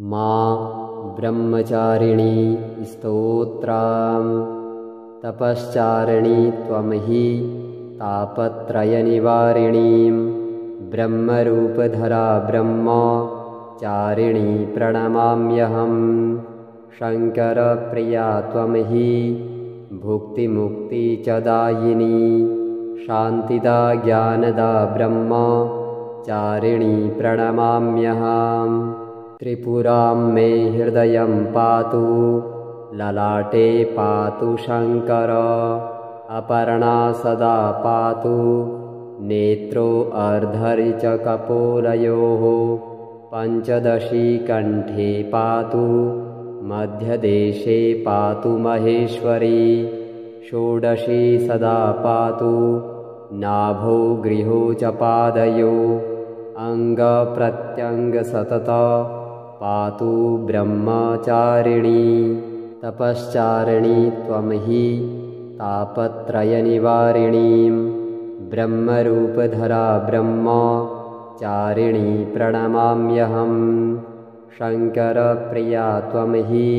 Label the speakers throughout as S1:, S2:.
S1: मा ब्रह्मचारिणी स्तोत्रां तपश्चारिणी त्वं हि तापत्रयनिवारिणीं ब्रह्मरूपधरा ब्रह्मचारिणी प्रणमाम्यहं। शङ्करप्रिया त्वं हि भुक्तिमुक्तिचदायिनी शान्तिदा ज्ञानदा ब्रह्मचारिणी प्रणमाम्यहम्। त्रिपुरां मे हृदयं पातु ललाटे पातु शङ्कर अपर्णा सदा पातु नेत्रो अर्धरि च कपोलयोः पञ्चदशी कण्ठे पातु मध्यदेशे पातु महेश्वरी षोडशी सदा पातु नाभो गृहो च पादयो अङ्गप्रत्यङ्गसतत पातु ब्रह्मचारिणी तपश्चारिणी त्वं हि तापत्रयनिवारिणीं ब्रह्मरूपधरा ब्रह्मचारिणी प्रणमाम्यहं। शङ्करप्रिया त्वं हि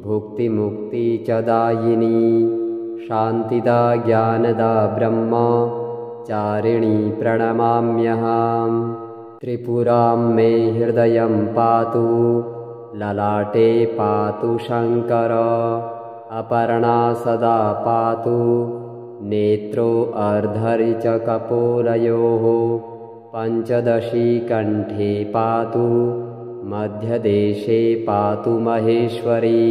S1: भुक्तिमुक्तिचदायिनी शान्तिदा ज्ञानदा ब्रह्मचारिणी प्रणमाम्यहम्। त्रिपुरां मे हृदयं पातु ललाटे पातु शङ्कर अपर्णा सदा पातु नेत्रो अर्धरि च कपोलयोः पञ्चदशी कण्ठे पातु मध्यदेशे पातु महेश्वरी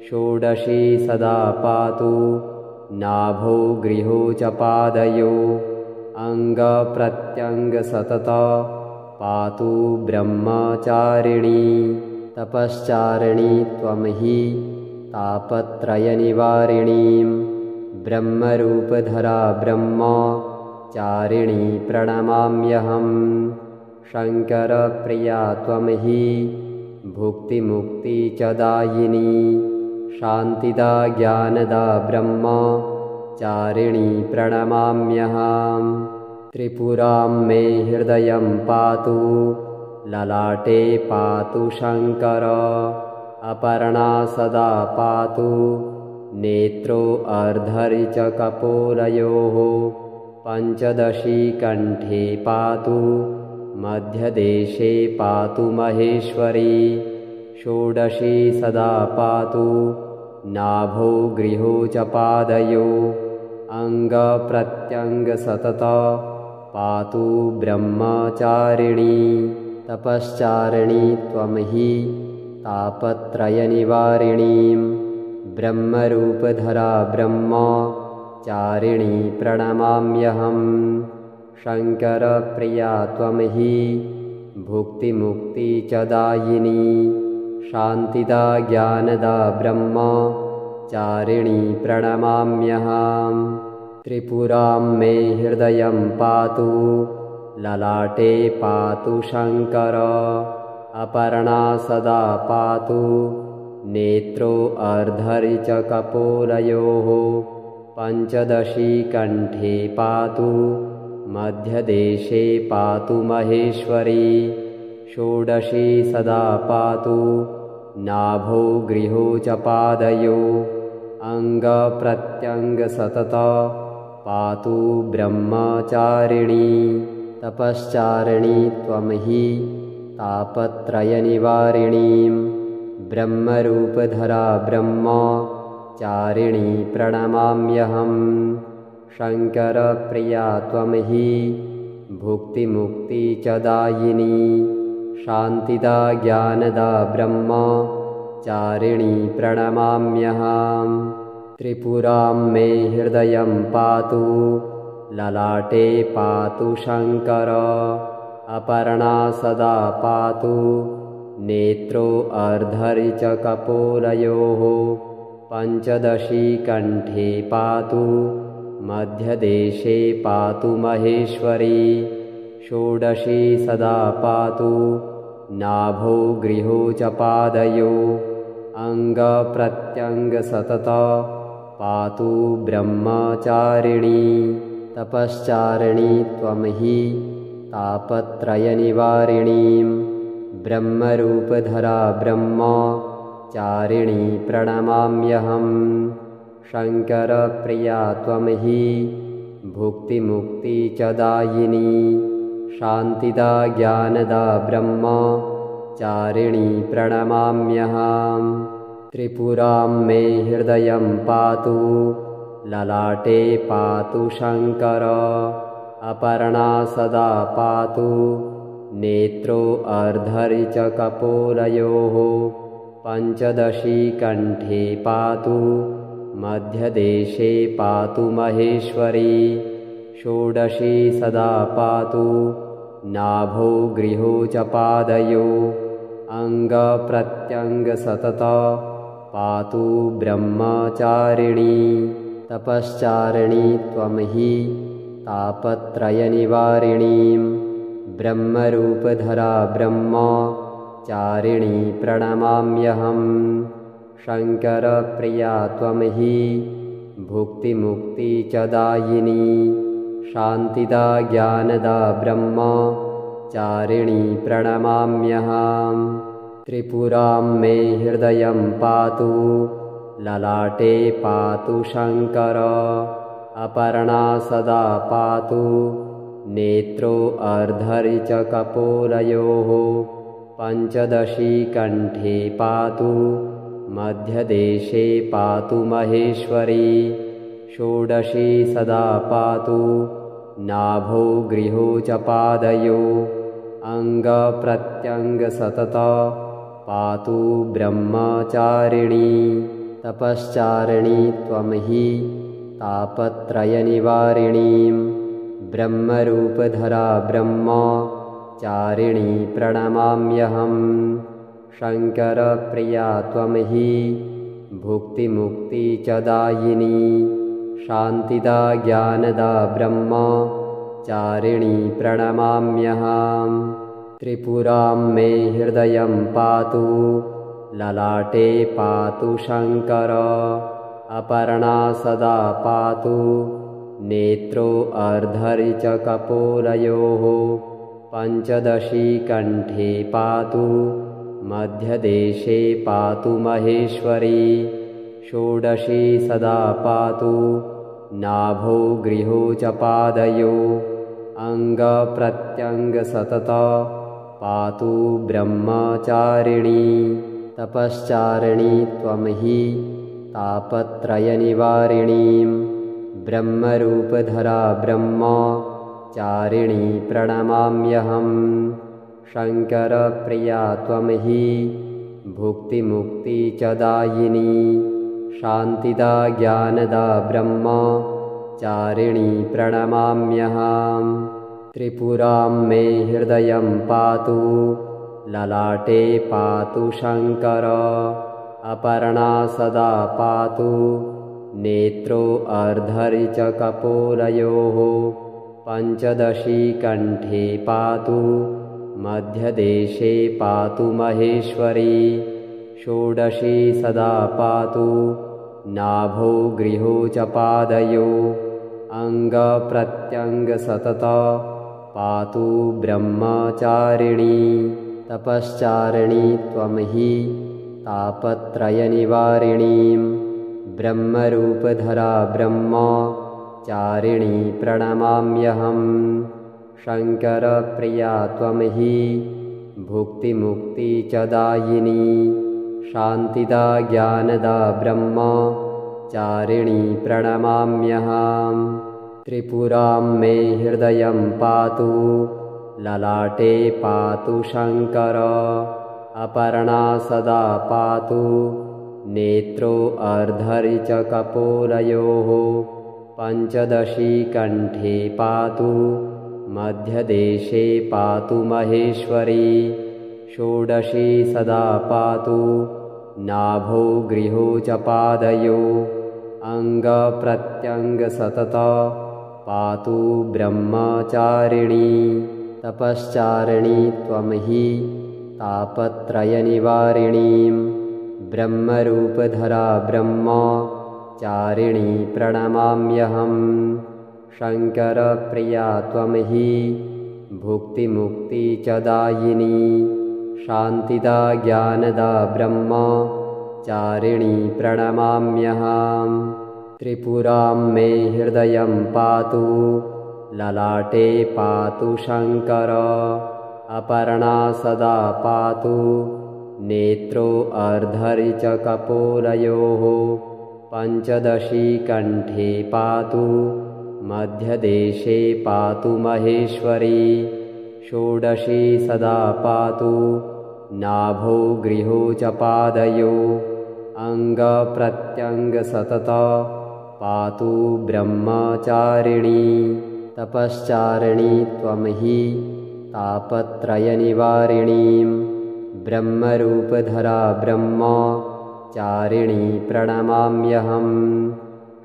S1: षोडशी सदा पातु नाभो गृहो च पादयो अङ्गप्रत्यङ्गसतत पातु ब्रह्मचारिणी तपश्चारिणी त्वं हि तापत्रयनिवारिणीं ब्रह्मरूपधरा ब्रह्मचारिणी प्रणमाम्यहम्। शङ्करप्रिया त्वं हि भुक्तिमुक्तिचदायिनी शान्तिदा ज्ञानदा ब्रह्मचारिणी प्रणमाम्यहम्। त्रिपुरां मे हृदयं पातु ललाटे पातु शङ्कर अपर्णा सदा पातु नेत्रो अर्धरि च कपोलयोः पञ्चदशी कण्ठे पातु मध्यदेशे पातु महेश्वरी षोडशी सदा पातु नाभो गृहो च पादयो अङ्गप्रत्यङ्गसतत पातु ब्रह्मचारिणी तपश्चारिणी त्वं हि तापत्रयनिवारिणीं ब्रह्मरूपधरा ब्रह्मचारिणी प्रणमाम्यहम्। शङ्करप्रिया त्वं हि भुक्तिमुक्तिचदायिनी शान्तिदा ज्ञानदा ब्रह्मचारिणी प्रणमाम्यहम्। त्रिपुरां मे हृदयं पातु ललाटे पातु शङ्कर अपर्णा सदा पातु नेत्रो अर्धरि च कपोलयोः पञ्चदशी कण्ठे पातु मध्यदेशे पातु महेश्वरी षोडशी सदा पातु नाभो गृहो च पादयो अङ्गप्रत्यङ्गसतत पातु ब्रह्मचारिणी तपश्चारिणी त्वं हि तापत्रयनिवारिणीं ब्रह्मरूपधरा ब्रह्मचारिणी प्रणमाम्यहम्। शङ्करप्रिया त्वं हि भुक्तिमुक्तिचदायिनी शान्तिदा ज्ञानदा ब्रह्मचारिणी प्रणमाम्यहम्। त्रिपुरां मे हृदयं पातु ललाटे पातु शङ्कर अपर्णा सदा पातु नेत्रो अर्धरि च कपोलयोः पञ्चदशी कण्ठे पातु मध्यदेशे पातु महेश्वरी षोडशी सदा पातु नाभो गृहो च पादयो अङ्गप्रत्यङ्गसतत पातु ब्रह्मचारिणी तपश्चारिणी त्वं हि तापत्रयनिवारिणीं ब्रह्मरूपधरा ब्रह्मचारिणी प्रणमाम्यहम्। शङ्करप्रिया त्वं हि भुक्तिमुक्ति च दायिनी शान्तिदा ज्ञानदा ब्रह्मचारिणी प्रणमाम्यहम्। त्रिपुरां मे हृदयं पातु ललाटे पातु शङ्कर अपर्णा सदा पातु नेत्रो अर्धरि च कपोलयोः पञ्चदशी कण्ठे पातु मध्यदेशे पातु महेश्वरी षोडशी सदा पातु नाभो गृहो च पादयो अङ्गप्रत्यङ्गसतत पातु ब्रह्मचारिणी तपश्चारिणी त्वं हि तापत्रयनिवारिणीं ब्रह्मरूपधरा ब्रह्मचारिणी प्रणमाम्यहम्। शङ्करप्रिया त्वं हि भुक्तिमुक्ति च दायिनी शान्तिदा ज्ञानदा ब्रह्मचारिणी प्रणमाम्यहम्। त्रिपुरां मे हृदयं पातु ललाटे पातु शङ्कर अपर्णा सदा पातु नेत्रो अर्धरि च कपोलयोः पञ्चदशी कण्ठे पातु मध्यदेशे पातु महेश्वरी षोडशी सदा पातु नाभो गृहो च पादयो अङ्गप्रत्यङ्गसतत पातु ब्रह्मचारिणी तपश्चारिणी त्वं हि तापत्रयनिवारिणीं ब्रह्मरूपधरा ब्रह्मचारिणी प्रणमाम्यहम्। शङ्करप्रिया त्वं हि भुक्तिमुक्ति च दायिनी शान्तिदा ज्ञानदा ब्रह्मचारिणी प्रणमाम्यहम्। त्रिपुरां मे हृदयं पातु ललाटे पातु शङ्कर अपर्णा सदा पातु नेत्रो अर्धरि च कपोलयोः पञ्चदशी कण्ठे पातु मध्यदेशे पातु महेश्वरी षोडशी सदा पातु नाभो गृहो च पादयो अङ्गप्रत्यङ्गसतत पातु ब्रह्मचारिणी तपश्चारिणी त्वं हि तापत्रयनिवारिणीं ब्रह्मरूपधरा ब्रह्मचारिणी प्रणमाम्यहम्। शङ्करप्रिया त्वं हि भुक्तिमुक्ति च दायिनी शान्तिदा ज्ञानदा ब्रह्मचारिणी प्रणमाम्यहम्। त्रिपुरां मे हृदयं पातु ललाटे पातु शङ्कर अपर्णा सदा पातु नेत्रो अर्धरि च कपोलयोः पञ्चदशी कण्ठे पातु मध्यदेशे पातु महेश्वरी षोडशी सदा पातु नाभो गृहो च पादयो अङ्गप्रत्यङ्गसतत पातु ब्रह्मचारिणी तपश्चारिणी त्वं हि तापत्रयनिवारिणीं ब्रह्मरूपधरा ब्रह्मचारिणी प्रणमाम्यहम्। शङ्करप्रिया त्वं हि भुक्तिमुक्ति च दायिनी शान्तिदा ज्ञानदा ब्रह्मचारिणी प्रणमाम्यहम्। त्रिपुरां मे हृदयं पातु ललाटे पातु शङ्कर अपर्णा सदा पातु नेत्रो अर्धरि च कपोलयोः पञ्चदशी कण्ठे पातु मध्यदेशे पातु महेश्वरी षोडशी सदा पातु नाभो गृहो च पादयो अङ्गप्रत्यङ्गसतत पातु ब्रह्मचारिणी तपश्चारिणी त्वं हि तापत्रयनिवारिणीं ब्रह्मरूपधरा ब्रह्मचारिणी प्रणमाम्यहम्। शङ्करप्रिया त्वं हि भुक्तिमुक्ति च दायिनी शान्तिदा ज्ञानदा ब्रह्मचारिणी प्रणमाम्यहम्। त्रिपुरां मे हृदयं पातु, ललाटे पातु शङ्कर, अपर्णा सदा पातु, नेत्रो अर्धरि च कपोलयोः, पञ्चदशी कण्ठे पातु, मध्यदेशे पातु महेश्वरी, षोडशी सदा पातु, नाभो गृहो च पादयो, अङ्गप्रत्यङ्गसतत पातु ब्रह्मचारिणी, तपश्चारिणी त्वं हि तापत्रयनिवारिणीं, ब्रह्मरूपधरा ब्रह्मचारिणी प्रणमाम्यहम्।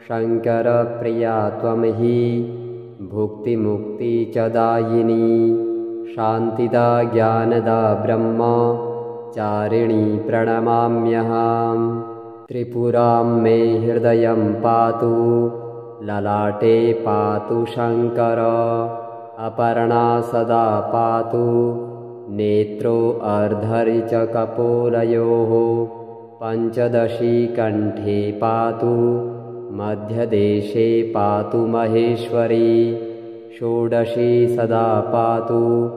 S1: शङ्करप्रिया त्वं हि भुक्तिमुक्ति च दायिनी, शान्तिदा ज्ञानदा ब्रह्मचारिणी प्रणमाम्यहम्। त्रिपुरां मे हृदयं पातु, ललाटे पातु शङ्कर, अपर्णा सदा पातु, नेत्रो अर्धरि च कपोलयोः, पञ्चदशी कण्ठे पातु, मध्यदेशे पातु महेश्वरी, षोडशी सदा पातु,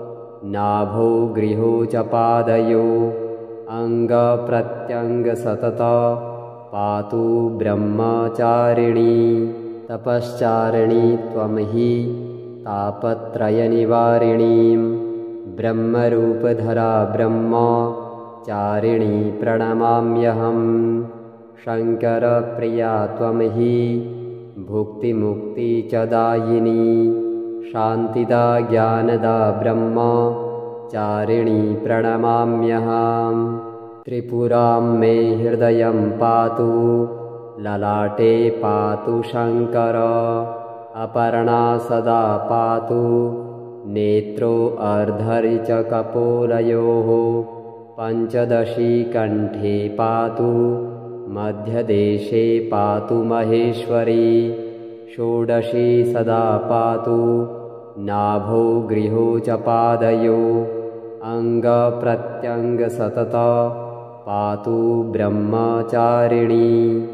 S1: नाभो गृहो च पादयो, अङ्गप्रत्यङ्गसतत पातु ब्रह्मचारिणी, तपश्चारिणी त्वं हि तापत्रयनिवारिणीं, ब्रह्मरूपधरा ब्रह्मचारिणी प्रणमाम्यहम्। शङ्करप्रिया त्वं हि भुक्तिमुक्ति च दायिनी, शान्तिदा ज्ञानदा ब्रह्मचारिणी प्रणमाम्यहम्। त्रिपुरां मे हृदयं पातु, ललाटे पातु शङ्कर, अपर्णा सदा पातु, नेत्रो अर्धरि च कपोलयोः, पञ्चदशी कण्ठे पातु, मध्यदेशे पातु महेश्वरी, षोडशी सदा पातु, नाभो गृहो च पादयो, अङ्गप्रत्यङ्गसतत पातु ब्रह्मचारिणी।